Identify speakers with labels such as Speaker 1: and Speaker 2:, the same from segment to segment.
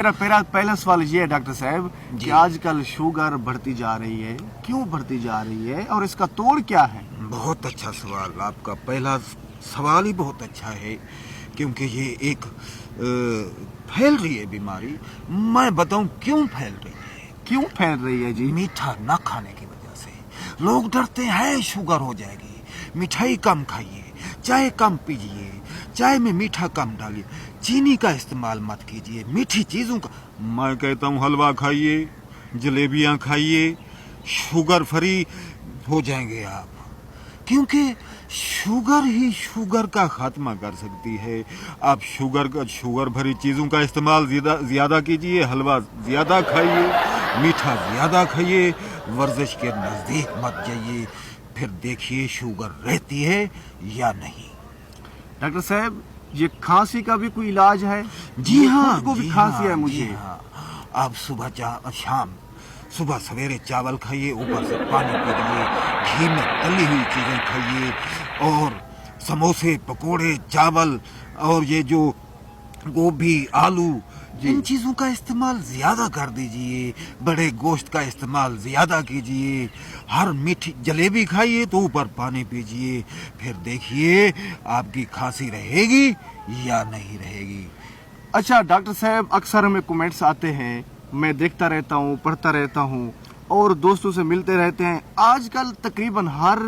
Speaker 1: मेरा पहला सवाल ये है डॉक्टर साहब कि आजकल शुगर बढ़ती जा रही है, क्यों बढ़ती जा रही है और इसका तोड़ क्या है?
Speaker 2: बहुत अच्छा सवाल, आपका पहला सवाल ही बहुत अच्छा है, क्योंकि ये एक फैल रही है बीमारी। मैं बताऊं क्यों फैल रही है।
Speaker 1: क्यों फैल रही है जी?
Speaker 2: मीठा ना खाने की वजह से लोग डरते हैं शुगर हो जाएगी। मिठाई कम खाइए, चाय कम पीजिए, चाय में मीठा कम डालिए, चीनी का इस्तेमाल मत कीजिए, मीठी चीजों का। मैं कहता हूँ हलवा खाइए, जलेबियां खाइए, शुगर फ्री हो जाएंगे आप, क्योंकि शुगर ही शुगर का खात्मा कर सकती है। आप शुगर भरी चीजों का इस्तेमाल ज्यादा कीजिए, हलवा ज्यादा खाइए, मीठा ज्यादा खाइए, वर्जिश के नजदीक मत जाइए, फिर देखिए शुगर रहती है या नहीं।
Speaker 1: डॉक्टर साहब, ये खांसी का भी कोई इलाज है?
Speaker 2: जी हाँ,
Speaker 1: खुद को भी खांसी है मुझे।
Speaker 2: आप शाम सुबह सवेरे चावल खाइए, ऊपर से पानी पीजिए, घी में तली हुई चीजें खाइए, और समोसे, पकोड़े, चावल और ये जो गोभी, आलू, इन चीजों का इस्तेमाल ज्यादा कर दीजिए, बड़े गोश्त का इस्तेमाल ज्यादा कीजिए, हर मीठी जलेबी खाइए तो ऊपर पानी पीजिए, फिर देखिए आपकी खांसी रहेगी या नहीं रहेगी।
Speaker 1: अच्छा डॉक्टर साहब, अक्सर हमें कमेंट्स आते हैं, मैं देखता रहता हूँ, पढ़ता रहता हूँ और दोस्तों से मिलते रहते हैं, आजकल तकरीबन हर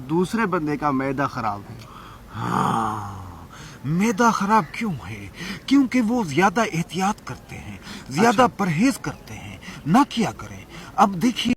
Speaker 1: दूसरे बंदे का मैदा खराब है।
Speaker 2: हाँ, मैदा खराब क्यों है? क्योंकि वो ज्यादा एहतियात करते हैं, ज्यादा परहेज करते हैं। ना किया करें। अब देखिए